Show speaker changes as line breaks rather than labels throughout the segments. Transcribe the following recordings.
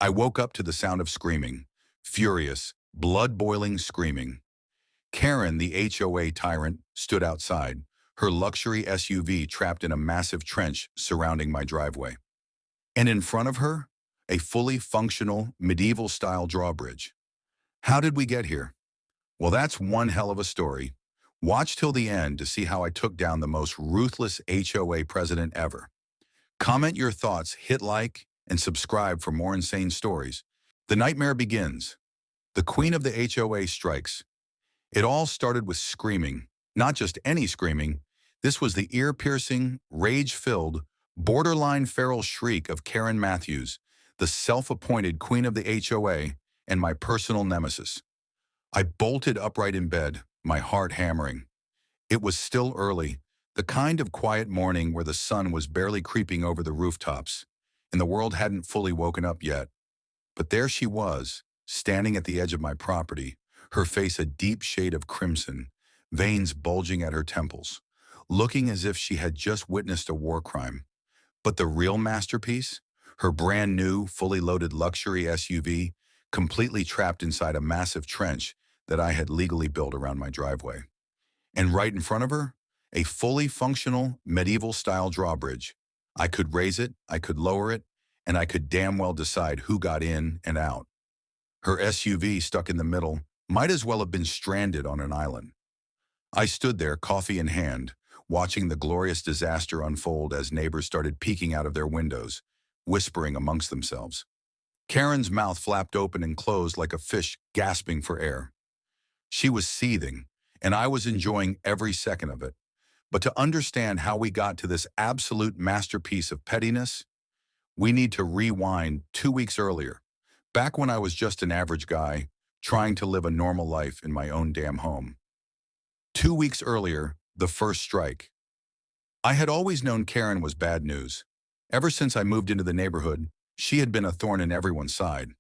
I woke up to the sound of screaming. Furious, blood-boiling screaming. Karen, the HOA Tyrant, stood outside, her luxury SUV trapped in a massive trench surrounding my driveway. And in front of her, a fully functional, medieval-style drawbridge. How did we get here? Well, that's one hell of a story. Watch till the end to see how I took down the most ruthless HOA president ever. Comment your thoughts, hit like, and subscribe for more insane stories. The nightmare begins. The queen of the HOA strikes. It all started with screaming. Not just any screaming. This was the ear-piercing, rage-filled, borderline feral shriek of Karen Matthews, the self-appointed queen of the HOA and my personal nemesis. I bolted upright in bed, my heart hammering. It was still early, the kind of quiet morning where the sun was barely creeping over the rooftops, and the world hadn't fully woken up yet. But there she was, standing at the edge of my property, her face a deep shade of crimson, veins bulging at her temples, looking as if she had just witnessed a war crime. But the real masterpiece? Her brand new, fully loaded luxury SUV, completely trapped inside a massive trench that I had legally built around my driveway. And right in front of her, a fully functional, medieval-style drawbridge. I could raise it, I could lower it, and I could damn well decide who got in and out. Her SUV stuck in the middle might as well have been stranded on an island. I stood there, coffee in hand, watching the glorious disaster unfold as neighbors started peeking out of their windows, whispering amongst themselves. Karen's mouth flapped open and closed like a fish gasping for air. She was seething, and I was enjoying every second of it. But to understand how we got to this absolute masterpiece of pettiness, we need to rewind 2 weeks earlier, back when I was just an average guy, trying to live a normal life in my own damn home. 2 weeks earlier, the first strike. I had always known Karen was bad news. Ever since I moved into the neighborhood, she had been a thorn in everyone's side.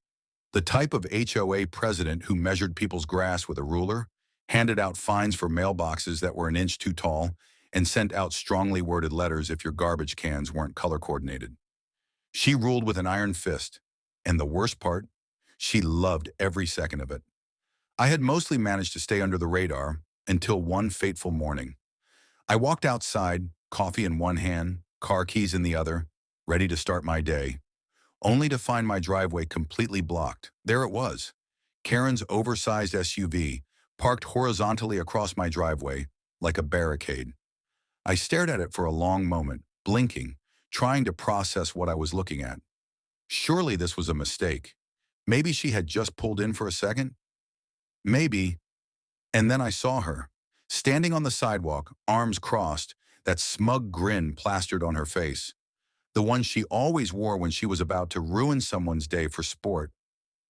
The type of HOA president who measured people's grass with a ruler, handed out fines for mailboxes that were an inch too tall, and sent out strongly worded letters if your garbage cans weren't color coordinated. She ruled with an iron fist, and the worst part, she loved every second of it. I had mostly managed to stay under the radar until one fateful morning. I walked outside, coffee in one hand, car keys in the other, ready to start my day, only to find my driveway completely blocked. There it was, Karen's oversized SUV, parked horizontally across my driveway like a barricade. I stared at it for a long moment, blinking, trying to process what I was looking at. Surely this was a mistake. Maybe she had just pulled in for a second? Maybe. And then I saw her, standing on the sidewalk, arms crossed, that smug grin plastered on her face. The one she always wore when she was about to ruin someone's day for sport.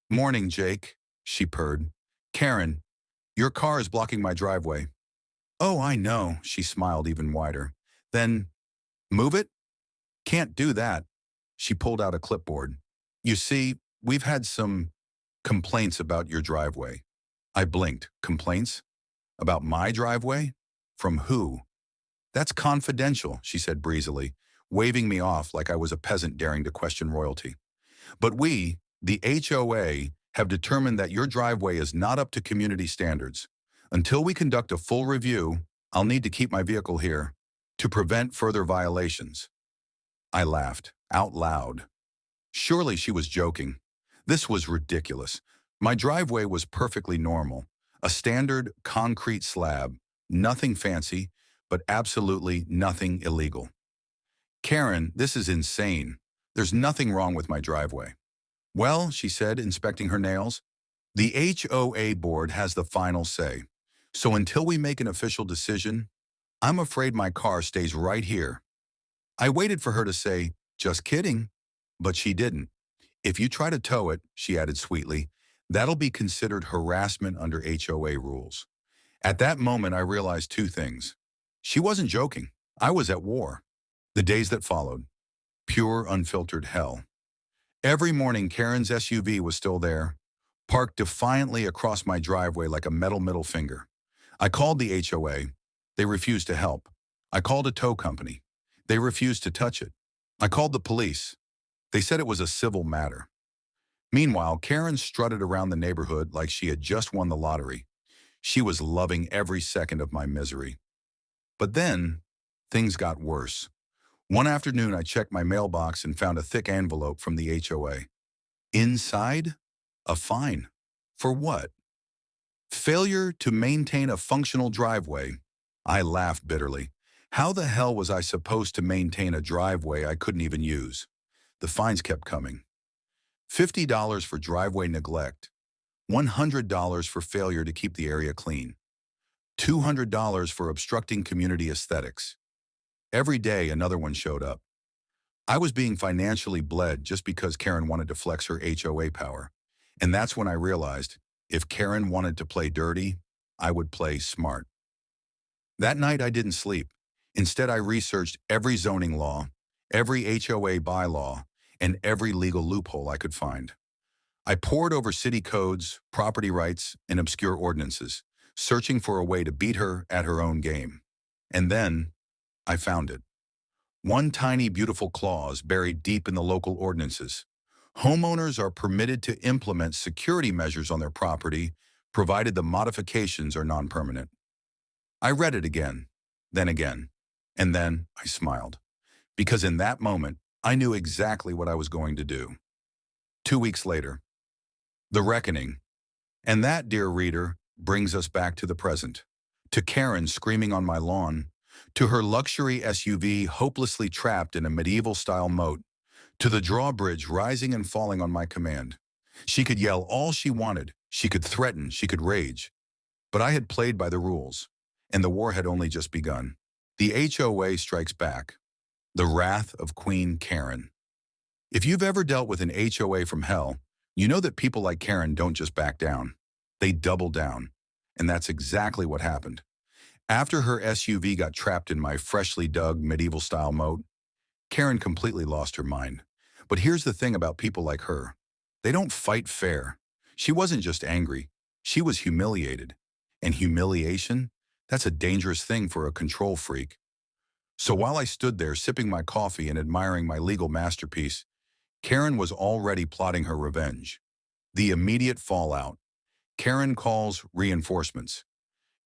"Morning, Jake," she purred. "Karen, your car is blocking my driveway." "Oh, I know," she smiled even wider. "Then, move it?" "Can't do that." She pulled out a clipboard. "You see, we've had some complaints about your driveway." I blinked. Complaints? About my driveway? From who? "That's confidential," she said breezily, waving me off like I was a peasant daring to question royalty. "But we, the HOA, have determined that your driveway is not up to community standards. Until we conduct a full review, I'll need to keep my vehicle here to prevent further violations." I laughed, out loud. Surely she was joking. This was ridiculous. My driveway was perfectly normal. A standard concrete slab, nothing fancy, but absolutely nothing illegal. "Karen, this is insane. There's nothing wrong with my driveway." "Well," she said, inspecting her nails, "the HOA board has the final say. So until we make an official decision, I'm afraid my car stays right here." I waited for her to say, "Just kidding," but she didn't. "If you try to tow it," she added sweetly, "that'll be considered harassment under HOA rules." At that moment, I realized two things. She wasn't joking. I was at war. The days that followed, pure, unfiltered hell. Every morning, Karen's SUV was still there, parked defiantly across my driveway like a metal middle finger. I called the HOA. They refused to help. I called a tow company. They refused to touch it. I called the police. They said it was a civil matter. Meanwhile, Karen strutted around the neighborhood like she had just won the lottery. She was loving every second of my misery. But then, things got worse. One afternoon, I checked my mailbox and found a thick envelope from the HOA. Inside, a fine. For what? Failure to maintain a functional driveway. I laughed bitterly. How the hell was I supposed to maintain a driveway I couldn't even use? The fines kept coming. $50 for driveway neglect, $100 for failure to keep the area clean, $200 for obstructing community aesthetics. Every day, another one showed up. I was being financially bled just because Karen wanted to flex her HOA power. And that's when I realized, if Karen wanted to play dirty, I would play smart. That night, I didn't sleep. Instead, I researched every zoning law, every HOA bylaw, and every legal loophole I could find. I pored over city codes, property rights, and obscure ordinances, searching for a way to beat her at her own game. And then, I found it. One tiny, beautiful clause buried deep in the local ordinances. Homeowners are permitted to implement security measures on their property, provided the modifications are non-permanent. I read it again, and then I smiled. Because in that moment, I knew exactly what I was going to do. 2 weeks later, the reckoning. And that, dear reader, brings us back to the present. To Karen screaming on my lawn, to her luxury SUV hopelessly trapped in a medieval-style moat, to the drawbridge rising and falling on my command. She could yell all she wanted, she could threaten, she could rage. But I had played by the rules, and the war had only just begun. The HOA strikes back. The wrath of Queen Karen. If you've ever dealt with an HOA from hell, you know that people like Karen don't just back down. They double down. And that's exactly what happened. After her SUV got trapped in my freshly dug medieval-style moat, Karen completely lost her mind. But here's the thing about people like her. They don't fight fair. She wasn't just angry. She was humiliated. And humiliation? That's a dangerous thing for a control freak. So while I stood there sipping my coffee and admiring my legal masterpiece, Karen was already plotting her revenge. The immediate fallout. Karen calls reinforcements.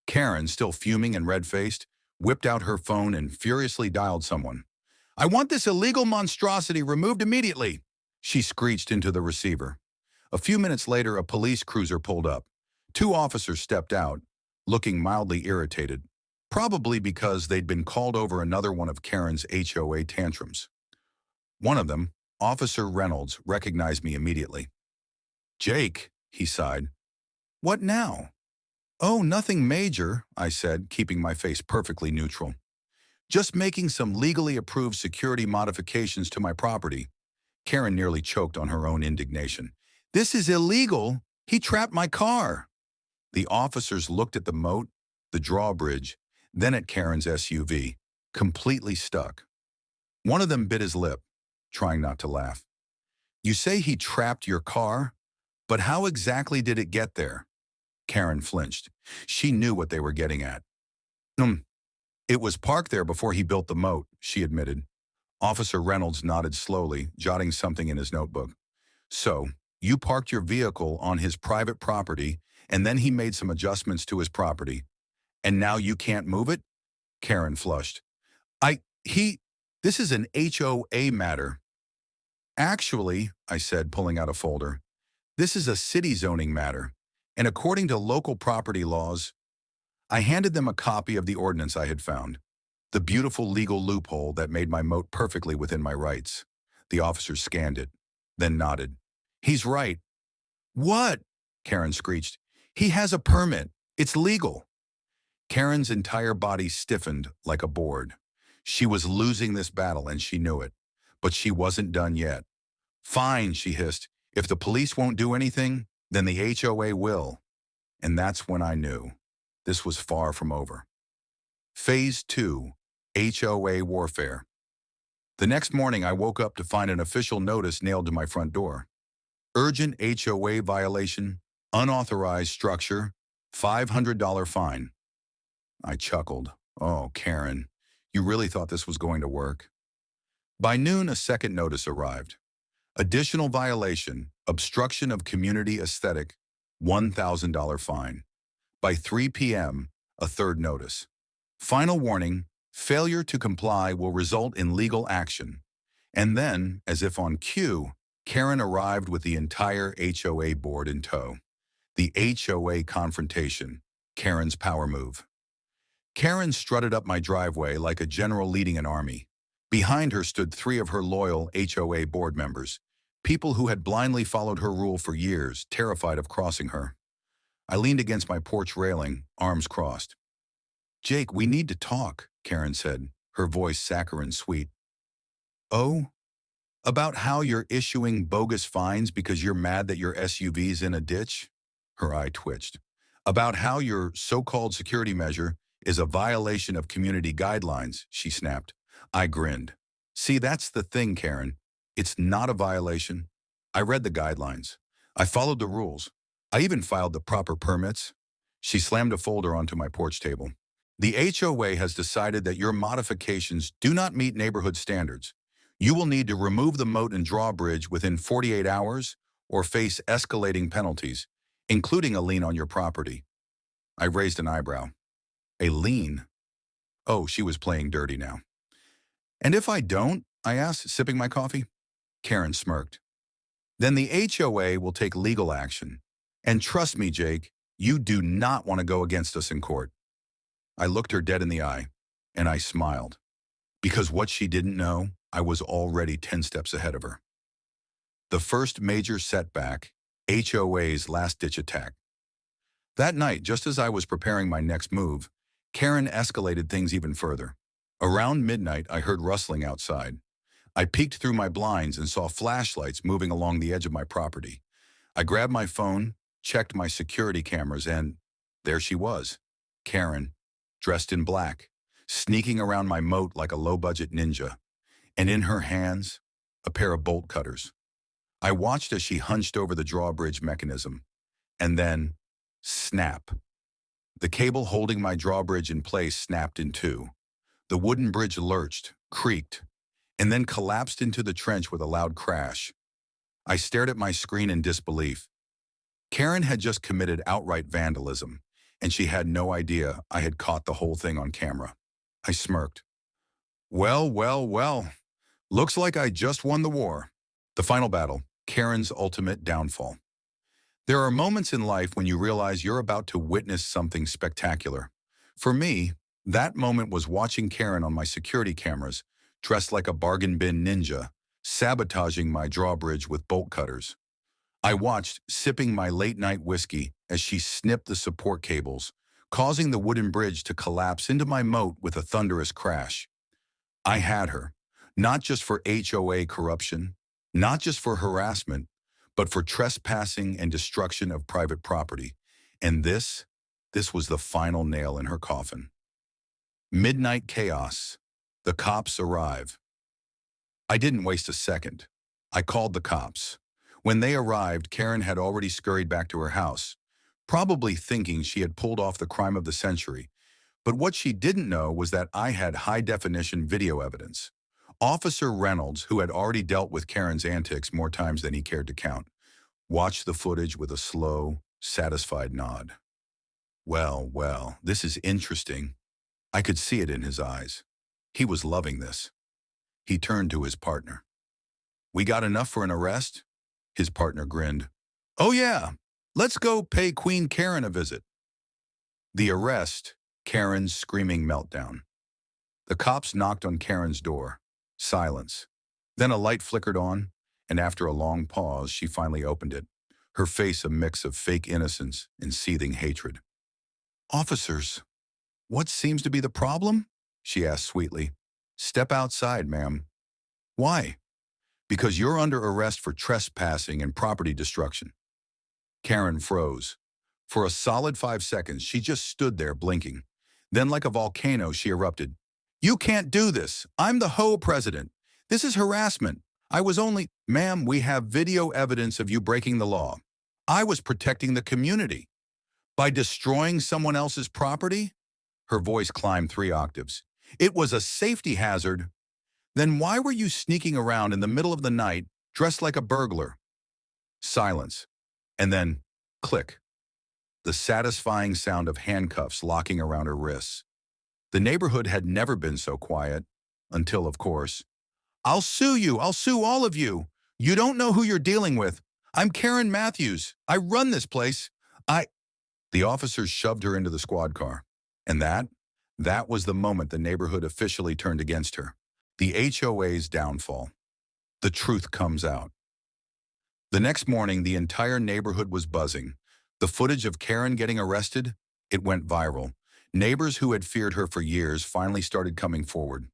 Karen, still fuming and red-faced, whipped out her phone and furiously dialed someone. "I want this illegal monstrosity removed immediately," she screeched into the receiver. A few minutes later, a police cruiser pulled up. 2 officers stepped out, looking mildly irritated, probably because they'd been called over another one of Karen's HOA tantrums. One of them, Officer Reynolds, recognized me immediately. "Jake," he sighed. "What now?" "Oh, nothing major," I said, keeping my face perfectly neutral. "Just making some legally approved security modifications to my property." Karen nearly choked on her own indignation. "This is illegal. He trapped my car." The officers looked at the moat, the drawbridge, then at Karen's SUV, completely stuck. One of them bit his lip, trying not to laugh. "You say he trapped your car? But how exactly did it get there?" Karen flinched. She knew what they were getting at. It was parked there before he built the moat," she admitted. Officer Reynolds nodded slowly, jotting something in his notebook. "So, you parked your vehicle on his private property, and then he made some adjustments to his property. And now you can't move it?" Karen flushed. This is an HOA matter." "Actually," I said, pulling out a folder, "this is a city zoning matter. And according to local property laws," I handed them a copy of the ordinance I had found, the beautiful legal loophole that made my moat perfectly within my rights. The officers scanned it, then nodded. "He's right." "What?" Karen screeched. "He has a permit. It's legal." Karen's entire body stiffened like a board. She was losing this battle, and she knew it. But she wasn't done yet. "Fine," she hissed. "If the police won't do anything, then the HOA will." And that's when I knew. This was far from over. Phase 2, HOA warfare. The next morning, I woke up to find an official notice nailed to my front door. Urgent HOA violation, unauthorized structure, $500 fine. I chuckled. Oh, Karen, you really thought this was going to work? By noon, a second notice arrived. Additional violation, obstruction of community aesthetic, $1,000 fine. By 3 p.m., a third notice. Final warning, failure to comply will result in legal action. And then, as if on cue, Karen arrived with the entire HOA board in tow. The HOA confrontation, Karen's power move. Karen strutted up my driveway like a general leading an army. Behind her stood 3 of her loyal HOA board members, people who had blindly followed her rule for years, terrified of crossing her. I leaned against my porch railing, arms crossed. "Jake, we need to talk," Karen said, her voice saccharine sweet. "Oh? About how you're issuing bogus fines because you're mad that your SUV's in a ditch?" Her eye twitched. "About how your so-called security measure is a violation of community guidelines," she snapped. I grinned. "See, that's the thing, Karen. It's not a violation. I read the guidelines. I followed the rules. I even filed the proper permits." She slammed a folder onto my porch table. "The HOA has decided that your modifications do not meet neighborhood standards. You will need to remove the moat and drawbridge within 48 hours or face escalating penalties, including a lien on your property." I raised an eyebrow. "A lien?" Oh, she was playing dirty now. "And if I don't?" I asked, sipping my coffee. Karen smirked. "Then the HOA will take legal action. And trust me, Jake, you do not want to go against us in court." I looked her dead in the eye, and I smiled. Because what she didn't know, I was already 10 steps ahead of her. The first major setback, HOA's last-ditch attack. That night, just as I was preparing my next move, Karen escalated things even further. Around midnight, I heard rustling outside. I peeked through my blinds and saw flashlights moving along the edge of my property. I grabbed my phone, checked my security cameras, and there she was, Karen, dressed in black, sneaking around my moat like a low-budget ninja, and in her hands, a pair of bolt cutters. I watched as she hunched over the drawbridge mechanism, and then, snap. The cable holding my drawbridge in place snapped in two. The wooden bridge lurched, creaked, and then collapsed into the trench with a loud crash. I stared at my screen in disbelief. Karen had just committed outright vandalism, and she had no idea I had caught the whole thing on camera. I smirked. Well, well, well. Looks like I just won the war. The final battle, Karen's ultimate downfall. There are moments in life when you realize you're about to witness something spectacular. For me, that moment was watching Karen on my security cameras, dressed like a bargain bin ninja, sabotaging my drawbridge with bolt cutters. I watched, sipping my late-night whiskey, as she snipped the support cables, causing the wooden bridge to collapse into my moat with a thunderous crash. I had her, not just for HOA corruption, not just for harassment, but for trespassing and destruction of private property. And this was the final nail in her coffin. Midnight chaos. The cops arrive. I didn't waste a second. I called the cops. When they arrived, Karen had already scurried back to her house, probably thinking she had pulled off the crime of the century. But what she didn't know was that I had high-definition video evidence. Officer Reynolds, who had already dealt with Karen's antics more times than he cared to count, watched the footage with a slow, satisfied nod. Well, well, this is interesting. I could see it in his eyes. He was loving this. He turned to his partner. "We got enough for an arrest?" His partner grinned. "Oh yeah, let's go pay Queen Karen a visit." The arrest, Karen's screaming meltdown. The cops knocked on Karen's door. Silence. Then a light flickered on, and after a long pause, she finally opened it, her face a mix of fake innocence and seething hatred. "Officers, what seems to be the problem?" she asked sweetly. "Step outside, ma'am." "Why?" "Because you're under arrest for trespassing and property destruction." Karen froze. For a solid 5 seconds, she just stood there blinking. Then, like a volcano, she erupted. "You can't do this. I'm the HOA president. This is harassment. I was only—" "Ma'am, we have video evidence of you breaking the law. I was protecting the community. By destroying someone else's property?" Her voice climbed 3 octaves. "It was a safety hazard. Then why were you sneaking around in the middle of the night dressed like a burglar. Silence. And then, click. The satisfying sound of handcuffs locking around her wrists. The neighborhood had never been so quiet, until, of course. "I'll sue you! I'll sue all of you! You don't know who you're dealing with! I'm Karen Matthews! I run this place! I—" The officers shoved her into the squad car. And that was the moment the neighborhood officially turned against her. The HOA's downfall. The truth comes out. The next morning, the entire neighborhood was buzzing. The footage of Karen getting arrested, it went viral. Neighbors who had feared her for years finally started coming forward.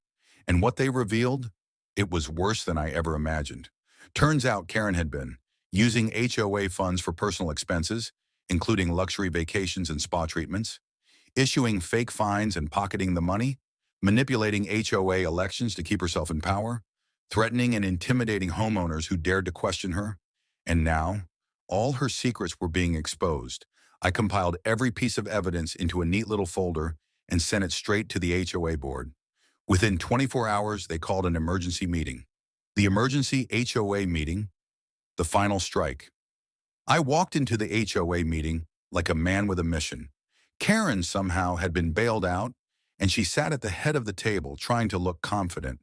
And what they revealed? It was worse than I ever imagined. Turns out Karen had been using HOA funds for personal expenses, including luxury vacations and spa treatments, issuing fake fines and pocketing the money, manipulating HOA elections to keep herself in power, threatening and intimidating homeowners who dared to question her. And now, all her secrets were being exposed. I compiled every piece of evidence into a neat little folder and sent it straight to the HOA board. Within 24 hours, they called an emergency meeting. The emergency HOA meeting, the final strike. I walked into the HOA meeting like a man with a mission. Karen somehow had been bailed out, and she sat at the head of the table trying to look confident.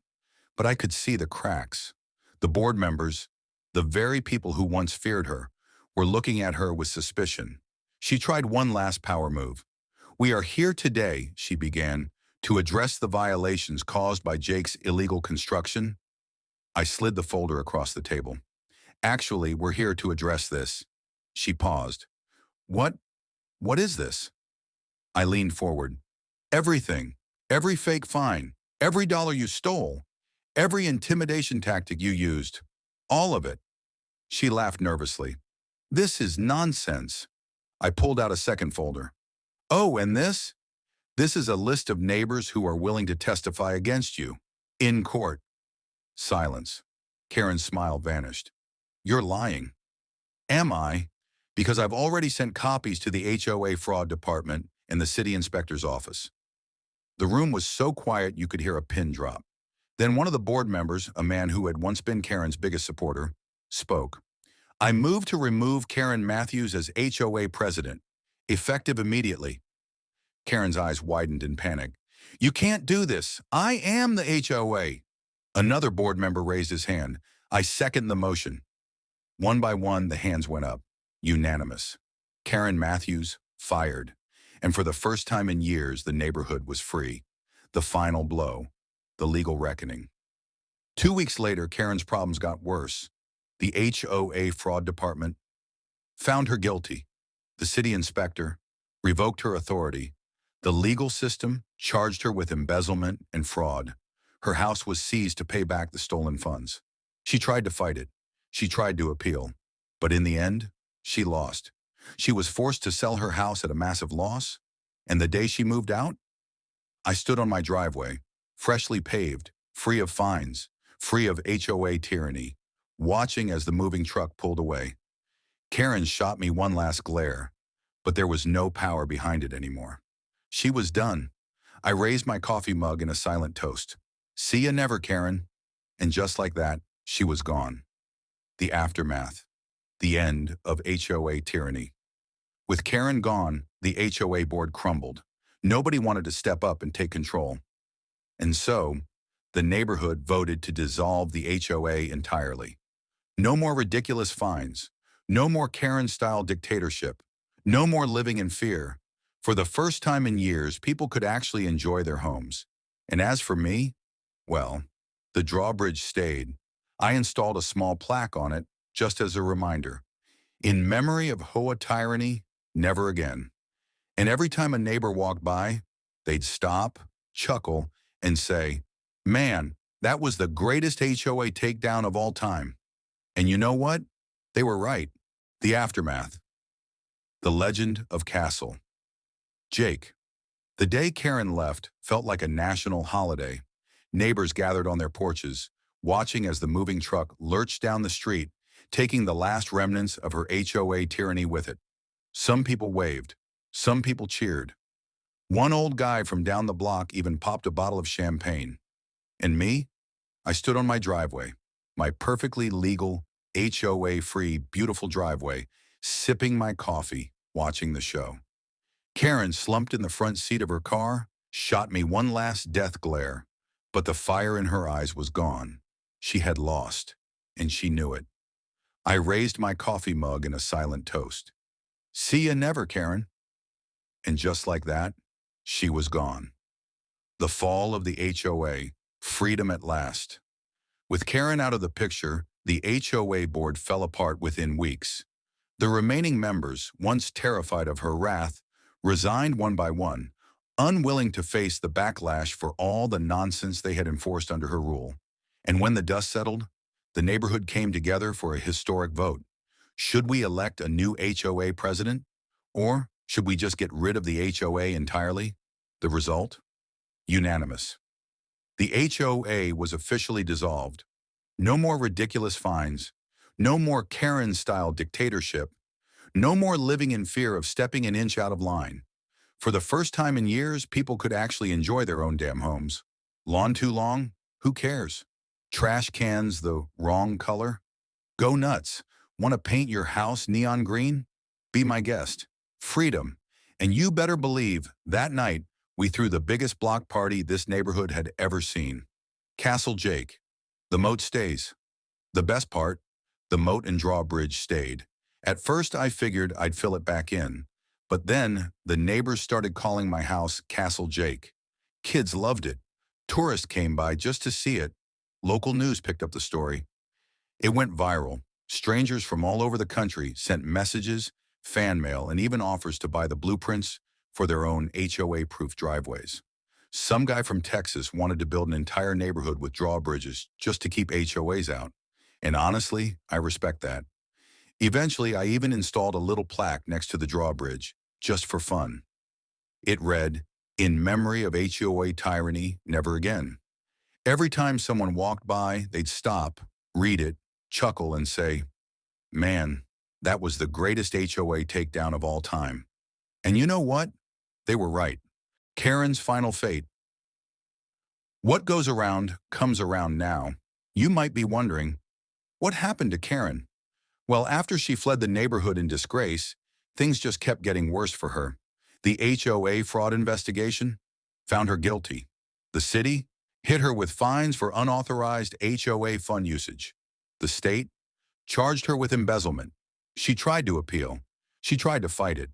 But I could see the cracks. The board members, the very people who once feared her, were looking at her with suspicion. She tried one last power move. "We are here today," she began, "to address the violations caused by Jake's illegal construction." I slid the folder across the table. "Actually, we're here to address this." She paused. What is this?" I leaned forward. "Everything. Every fake fine. Every dollar you stole. Every intimidation tactic you used. All of it." She laughed nervously. "This is nonsense." I pulled out a second folder. "Oh, and this? This is a list of neighbors who are willing to testify against you. In court." Silence. Karen's smile vanished. "You're lying." "Am I? Because I've already sent copies to the HOA fraud department and the city inspector's office." The room was so quiet you could hear a pin drop. Then one of the board members, a man who had once been Karen's biggest supporter, spoke. "I move to remove Karen Matthews as HOA president, effective immediately." Karen's eyes widened in panic. "You can't do this. I am the HOA." Another board member raised his hand. "I second the motion." One by one, the hands went up. Unanimous. Karen Matthews, fired. And for the first time in years, the neighborhood was free. The final blow. The legal reckoning. 2 weeks later, Karen's problems got worse. The HOA fraud department found her guilty. The city inspector revoked her authority. The legal system charged her with embezzlement and fraud. Her house was seized to pay back the stolen funds. She tried to fight it. She tried to appeal. But in the end, she lost. She was forced to sell her house at a massive loss. And the day she moved out, I stood on my driveway, freshly paved, free of fines, free of HOA tyranny, watching as the moving truck pulled away. Karen shot me one last glare, but there was no power behind it anymore. She was done. I raised my coffee mug in a silent toast. "See ya never, Karen." And just like that, she was gone. The aftermath. The end of HOA tyranny. With Karen gone, the HOA board crumbled. Nobody wanted to step up and take control. And so, the neighborhood voted to dissolve the HOA entirely. No more ridiculous fines. No more Karen-style dictatorship. No more living in fear. For the first time in years, people could actually enjoy their homes. And as for me, well, the drawbridge stayed. I installed a small plaque on it, just as a reminder. In memory of HOA tyranny, never again. And every time a neighbor walked by, they'd stop, chuckle, and say, "Man, that was the greatest HOA takedown of all time." And you know what? They were right. The aftermath. The legend of Castle. Jake. The day Karen left felt like a national holiday. Neighbors gathered on their porches, watching as the moving truck lurched down the street, taking the last remnants of her HOA tyranny with it. Some people waved. Some people cheered. One old guy from down the block even popped a bottle of champagne. And me? I stood on my driveway, my perfectly legal, HOA-free, beautiful driveway, sipping my coffee, watching the show. Karen slumped in the front seat of her car, shot me one last death glare, but the fire in her eyes was gone. She had lost, and she knew it. I raised my coffee mug in a silent toast. See ya never, Karen. And just like that, she was gone. The fall of the HOA, freedom at last. With Karen out of the picture, the HOA board fell apart within weeks. The remaining members, once terrified of her wrath, resigned one by one, unwilling to face the backlash for all the nonsense they had enforced under her rule. And when the dust settled, the neighborhood came together for a historic vote. Should we elect a new HOA president? Or should we just get rid of the HOA entirely? The result? Unanimous. The HOA was officially dissolved. No more ridiculous fines. No more Karen-style dictatorship. No more living in fear of stepping an inch out of line. For the first time in years, people could actually enjoy their own damn homes. Lawn too long? Who cares? Trash cans the wrong color? Go nuts. Want to paint your house neon green? Be my guest. Freedom. And you better believe, that night, we threw the biggest block party this neighborhood had ever seen. Castle Jake. The Moat stays. The best part, the Moat and Drawbridge stayed. At first I figured I'd fill it back in, but then the neighbors started calling my house Castle Jake. Kids loved it. Tourists came by just to see it. Local news picked up the story. It went viral. Strangers from all over the country sent messages, fan mail, and even offers to buy the blueprints for their own HOA-proof driveways. Some guy from Texas wanted to build an entire neighborhood with drawbridges just to keep HOAs out. And honestly, I respect that. Eventually, I even installed a little plaque next to the drawbridge, just for fun. It read, "In memory of HOA Tyranny, never again." Every time someone walked by, they'd stop, read it, chuckle, and say, "Man, that was the greatest HOA takedown of all time." And you know what? They were right. Karen's final fate. What goes around comes around now. You might be wondering, what happened to Karen? Well, after she fled the neighborhood in disgrace, things just kept getting worse for her. The HOA fraud investigation found her guilty. The city hit her with fines for unauthorized HOA fund usage. The state charged her with embezzlement. She tried to appeal. She tried to fight it.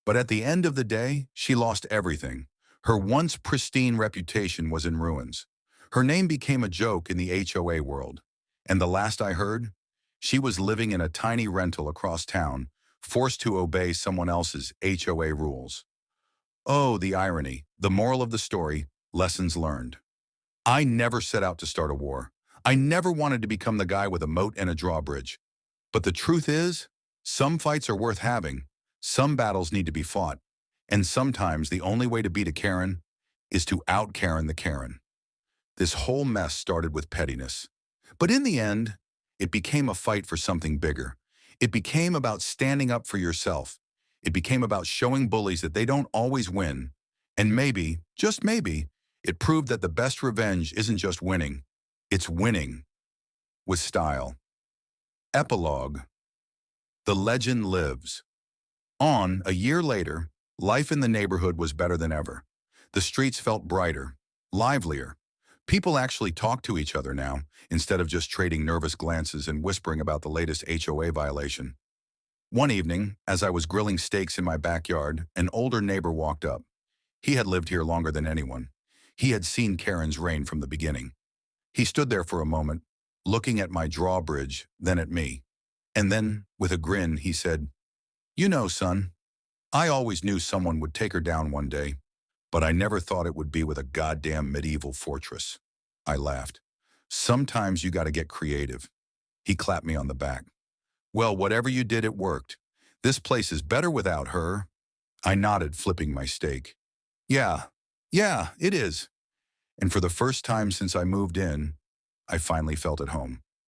But at the end of the day, she lost everything. Her once pristine reputation was in ruins. Her name became a joke in the HOA world. And the last I heard, she was living in a tiny rental across town, forced to obey someone else's HOA rules. Oh, the irony. The moral of the story, lessons learned. I never set out to start a war. I never wanted to become the guy with a moat and a drawbridge. But the truth is, some fights are worth having. Some battles need to be fought. And sometimes the only way to beat a Karen is to out-Karen the Karen. This whole mess started with pettiness. But in the end, it became a fight for something bigger. It became about standing up for yourself. It became about showing bullies that they don't always win. And maybe, just maybe, it proved that the best revenge isn't just winning. It's winning with style. Epilogue. The legend lives. A year later, life in the neighborhood was better than ever. The streets felt brighter, livelier. People actually talked to each other now, instead of just trading nervous glances and whispering about the latest HOA violation. One evening, as I was grilling steaks in my backyard, an older neighbor walked up. He had lived here longer than anyone. He had seen Karen's reign from the beginning. He stood there for a moment, looking at my drawbridge, then at me. And then, with a grin, he said, "You know, son, I always knew someone would take her down one day, but I never thought it would be with a goddamn medieval fortress." I laughed. "Sometimes you gotta get creative." He clapped me on the back. "Well, whatever you did, it worked. This place is better without her." I nodded, flipping my steak. Yeah, it is." And for the first time since I moved in, I finally felt at home.